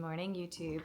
Morning, YouTube.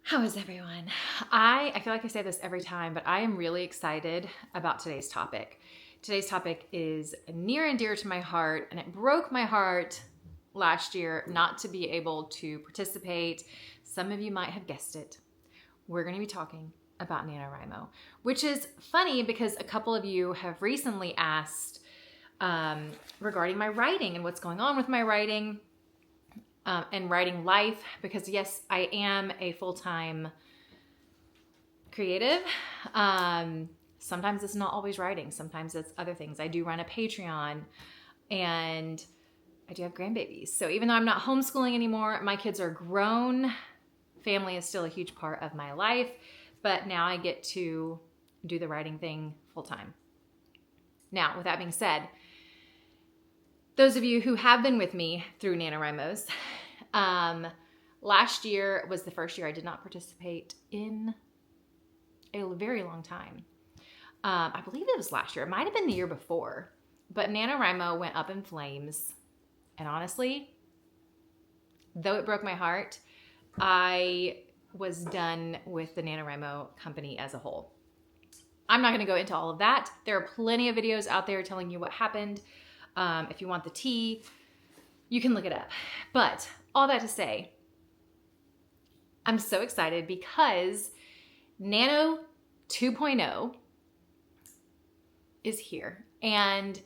How is everyone? I feel like I say this every time, but I am really excited about today's topic. Today's topic is near and dear to my heart, and it broke my heart last year not to be able to participate. Some of you might have guessed it. We're going to be talking about NaNoWriMo, which is funny because a couple of you have recently asked regarding my writing and what's going on with my writing. And writing life, because yes, I am a full-time creative. Sometimes it's not always writing. Sometimes it's other things. I do run a Patreon and I do have grandbabies. So even though I'm not homeschooling anymore, my kids are grown. Family is still a huge part of my life, but now I get to do the writing thing full-time. Now, with that being said, those of you who have been with me through NaNoWriMos, last year was the first year I did not participate in a very long time. I believe it was last year. It might have been the year before, but NaNoWriMo went up in flames. And honestly, though it broke my heart, I was done with the NaNoWriMo company as a whole. I'm not going to go into all of that. There are plenty of videos out there telling you what happened. If you want the tea, you can look it up. But all that to say, I'm so excited because NANO 2.0 is here. And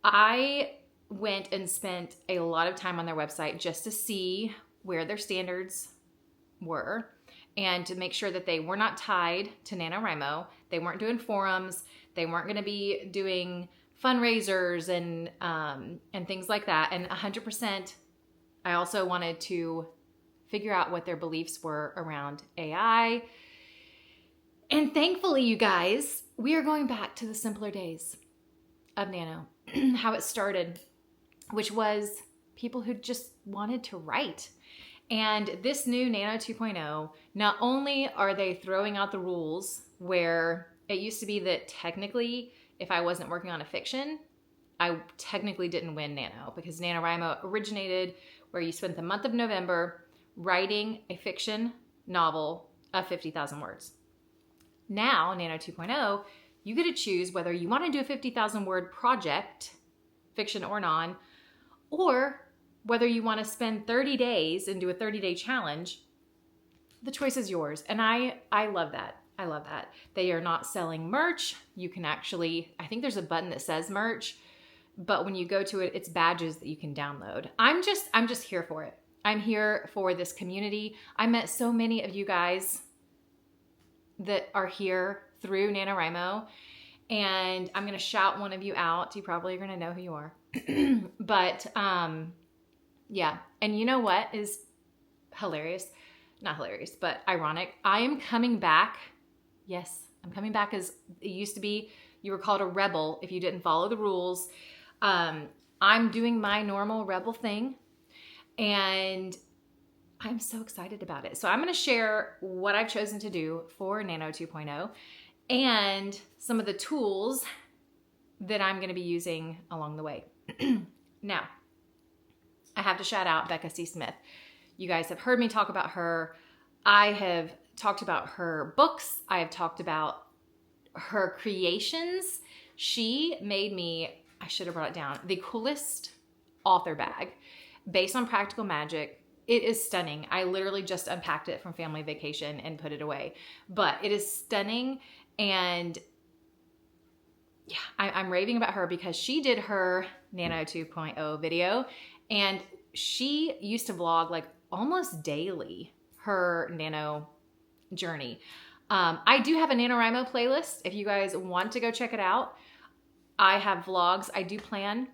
I went and spent a lot of time on their website just to see where their standards were and to make sure that they were not tied to NaNoWriMo. They weren't doing forums. They weren't going to be doing fundraisers and things like that. And 100%, I also wanted to figure out what their beliefs were around AI. And thankfully, you guys, we are going back to the simpler days of Nano, how it started, which was people who just wanted to write. And this new Nano 2.0, not only are they throwing out the rules where it used to be that technically, if I wasn't working on a fiction, I technically didn't win Nano because NaNoWriMo originated where you spent the month of November writing a fiction novel of 50,000 words. Now, Nano 2.0, you get to choose whether you want to do a 50,000 word project, fiction or non, or whether you want to spend 30 days and do a 30-day challenge. The choice is yours. And I love that. I love that. They are not selling merch. You can actually, I think there's a button that says merch, but when you go to it, it's badges that you can download. I'm just here for it. I'm here for this community. I met so many of you guys that are here through NaNoWriMo, and I'm going to shout one of you out. You probably are going to know who you are. But yeah. And you know what is hilarious? Not hilarious, but ironic. I am coming back. Yes, I'm coming back as it used to be. You were called a rebel if you didn't follow the rules. I'm doing my normal rebel thing, and I'm so excited about it. So I'm going to share what I've chosen to do for Nano 2.0 and some of the tools that I'm going to be using along the way. Now, I have to shout out Becca C Smith. You guys have heard me talk about her. I have talked about her books. I have talked about her creations. She made me, I should have brought it down, the coolest author bag based on practical magic. It is stunning. I literally just unpacked it from family vacation and put it away. But it is stunning. And yeah, I'm raving about her because she did her Nano 2.0 video. And she used to vlog like almost daily her Nano journey. I do have a NaNoWriMo playlist if you guys want to go check it out. I have vlogs. I do plan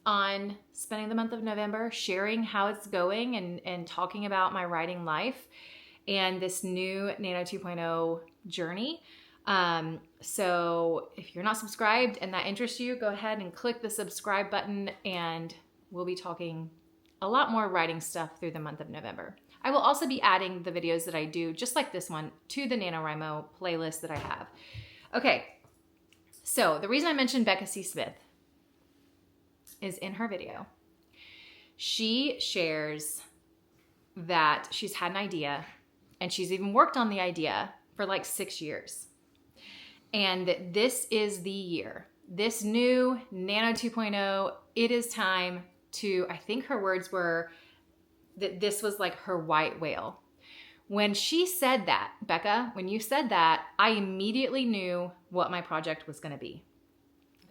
on spending the month of November sharing how it's going and talking about my writing life and this new Nano 2.0 journey. So if you're not subscribed and that interests you, go ahead and click the subscribe button and we'll be talking a lot more writing stuff through the month of November. I will also be adding the videos that I do, just like this one, to the NaNoWriMo playlist that I have. Okay, so the reason I mentioned Becca C Smith is in her video. She shares that she's had an idea, and she's even worked on the idea for like 6 years. And that this is the year. This new Nano 2.0, it is time to, I think her words were that this was like her white whale. When she said that, Becca, when you said that, I immediately knew what my project was going to be.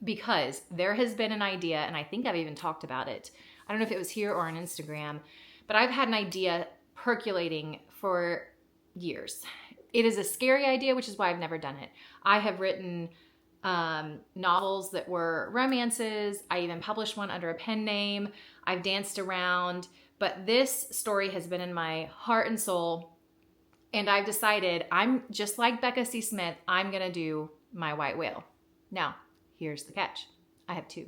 Because there has been an idea, and I think I've even talked about it. I don't know if it was here or on Instagram, but I've had an idea percolating for years. It is a scary idea, which is why I've never done it. I have written novels that were romances. I even published one under a pen name. I've danced around, but this story has been in my heart and soul. And I've decided, I'm just like Becca C Smith, I'm going to do my white whale. Now, here's the catch. I have two.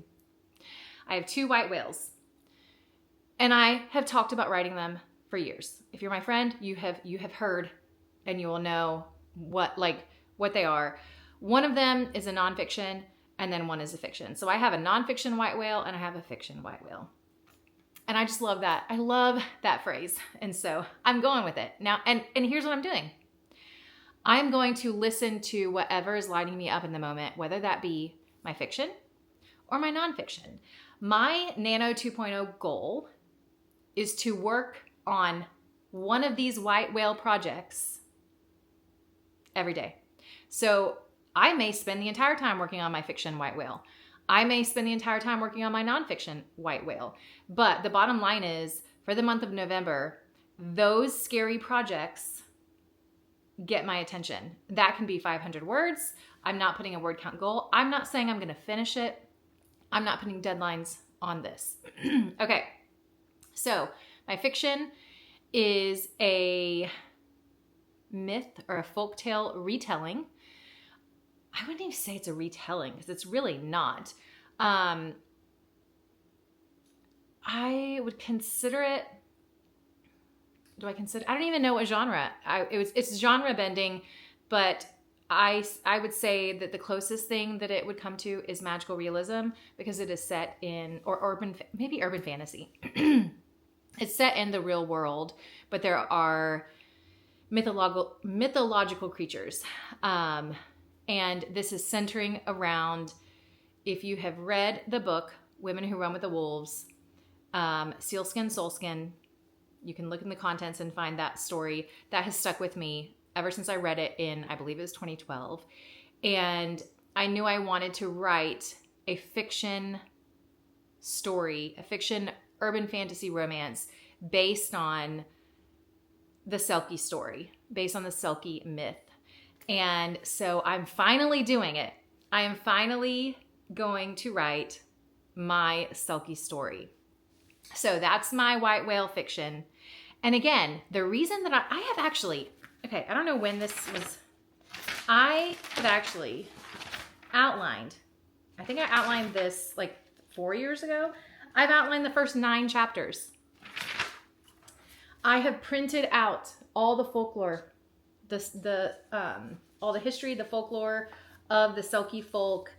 I have two white whales. And I have talked about writing them for years. If you're my friend, you have heard, and you will know what they are. One of them is a nonfiction, and then one is a fiction. So I have a nonfiction white whale, and I have a fiction white whale. And I just love that. I love that phrase. And so I'm going with it. Now, and here's what I'm doing. I'm going to listen to whatever is lighting me up in the moment, whether that be my fiction or my nonfiction. My Nano 2.0 goal is to work on one of these white whale projects every day. So I may spend the entire time working on my fiction white whale. I may spend the entire time working on my nonfiction white whale. But the bottom line is, for the month of November, those scary projects get my attention. That can be 500 words. I'm not putting a word count goal. I'm not saying I'm going to finish it. I'm not putting deadlines on this. Okay. So my fiction is a myth or a folktale retelling. I wouldn't even say it's a retelling because it's really not. I would consider it. I don't even know what genre. It's genre bending, but I would say that the closest thing that it would come to is magical realism, because it is set in, or urban fantasy. It's set in the real world, but there are mythological creatures. And this is centering around, if you have read the book, Women Who Run with the Wolves, Sealskin, Soulskin, you can look in the contents and find that story. That has stuck with me ever since I read it in, I believe it was 2012. And I knew I wanted to write a fiction story, a fiction urban fantasy romance based on the Selkie story, based on the Selkie myth. And so I'm finally doing it. I am finally going to write my Selkie story. So that's my white whale fiction. And again, the reason that I have actually, okay, I don't know when this was, I have actually outlined, I think I outlined this like 4 years ago. I've outlined the first 9 chapters. I have printed out all the folklore, all the history, the folklore of the Selkie folk,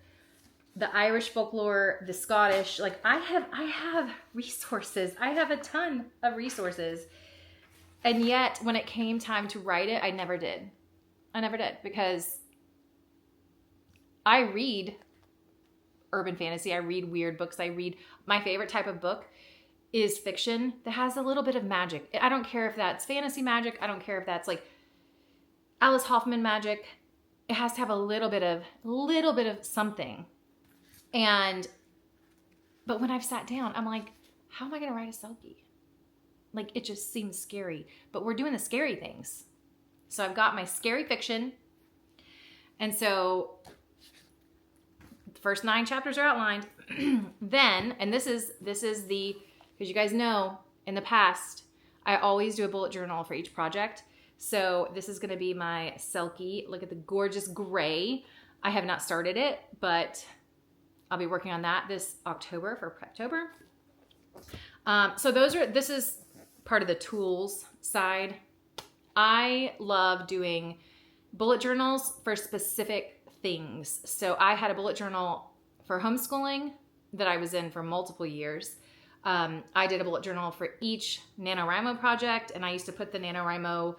the Irish folklore, the Scottish. Like I have resources. I have a ton of resources. And yet when it came time to write it, I never did. Because I read urban fantasy. I read weird books. My favorite type of book is fiction that has a little bit of magic. I don't care if that's fantasy magic. I don't care if that's like Alice Hoffman magic. It has to have a little bit of something. But when I've sat down, I'm like, how am I going to write a Selkie? Like, it just seems scary, but we're doing the scary things. So I've got my scary fiction. And so the first 9 chapters are outlined. Then, and this is the, because you guys know in the past, I always do a bullet journal for each project. So this is going to be my Selkie. Look at the gorgeous gray. I have not started it, but I'll be working on that this October for Preptober. So this is part of the tools side. I love doing bullet journals for specific things. So I had a bullet journal for homeschooling that I was in for multiple years. I did a bullet journal for each NaNoWriMo project, and I used to put the NaNoWriMo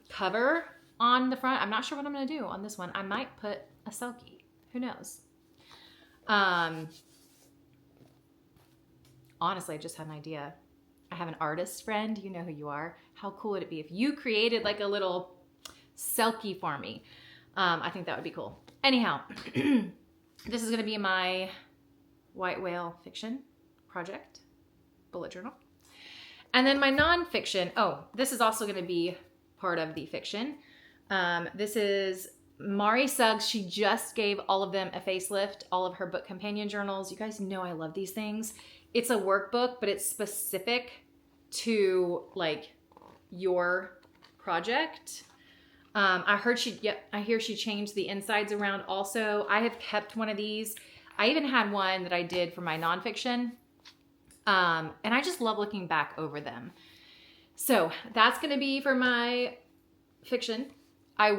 cover on the front. I'm not sure what I'm going to do on this one. I might put a selkie. Who knows? Honestly, I just had an idea. I have an artist friend. You know who you are. How cool would it be if you created like a little selkie for me? I think that would be cool. Anyhow, this is going to be my white whale fiction project, bullet journal. And then my nonfiction. Oh, this is also going to be part of the fiction. This is Mari Suggs. She just gave all of them a facelift, all of her book companion journals. You guys know I love these things. It's a workbook, but it's specific to like your project. I hear she changed the insides around also. I have kept one of these. I even had one that I did for my nonfiction. And I just love looking back over them. So that's going to be for my fiction. I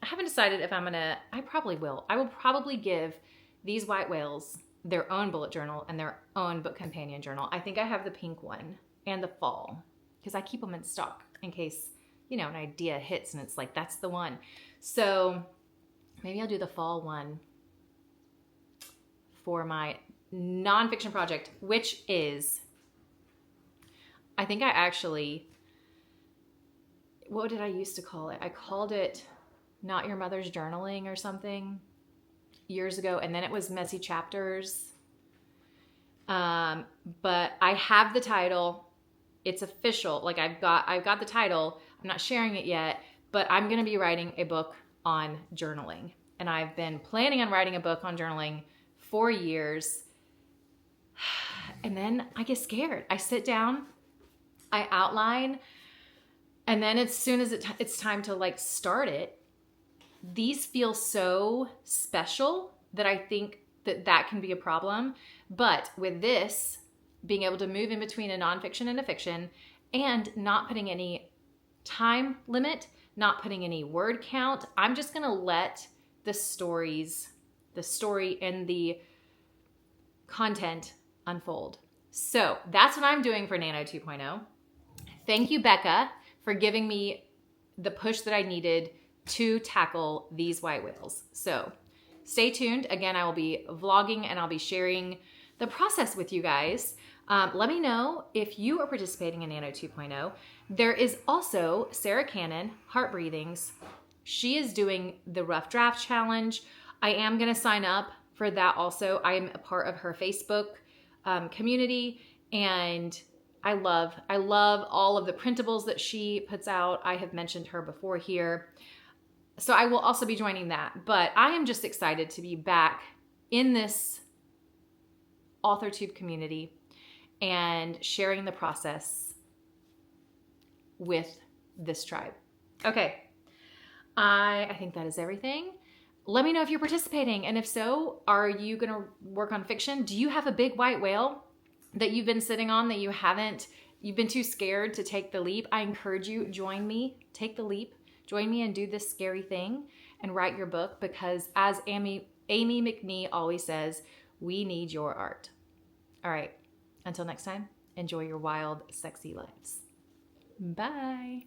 haven't decided if I probably will. I will probably give these white whales their own bullet journal and their own book companion journal. I think I have the pink one and the fall because I keep them in stock in case, an idea hits and it's like, that's the one. So maybe I'll do the fall one for my nonfiction project, which is, I think what did I used to call it? I called it Not Your Mother's Journaling or something years ago. And then it was Messy Chapters. But I have the title. It's official. Like I've got the title. I'm not sharing it yet, but I'm going to be writing a book on journaling. And I've been planning on writing a book on journaling for years. And then I get scared. I sit down, I outline, and then as soon as it's time to like start it, these feel so special that I think that can be a problem. But with this, being able to move in between a nonfiction and a fiction and not putting any time limit, not putting any word count, I'm just going to let the story and the content unfold. So that's what I'm doing for Nano 2.0. Thank you, Becca, for giving me the push that I needed to tackle these white whales. So stay tuned. Again, I will be vlogging and I'll be sharing the process with you guys. Let me know if you are participating in Nano 2.0. There is also Sarah Cannon, Heart Breathings. She is doing the Rough Draft Challenge. I am going to sign up for that also. I am a part of her Facebook community, and I love all of the printables that she puts out. I have mentioned her before here. So I will also be joining that. But I am just excited to be back in this AuthorTube community and sharing the process with this tribe. Okay. I think that is everything. Let me know if you're participating. And if so, are you going to work on fiction? Do you have a big white whale that you've been sitting on that you've been too scared to take the leap? I encourage you, join me, take the leap, join me and do this scary thing and write your book, because as Amy McNee always says, we need your art. All right. Until next time, enjoy your wild, sexy lives. Bye.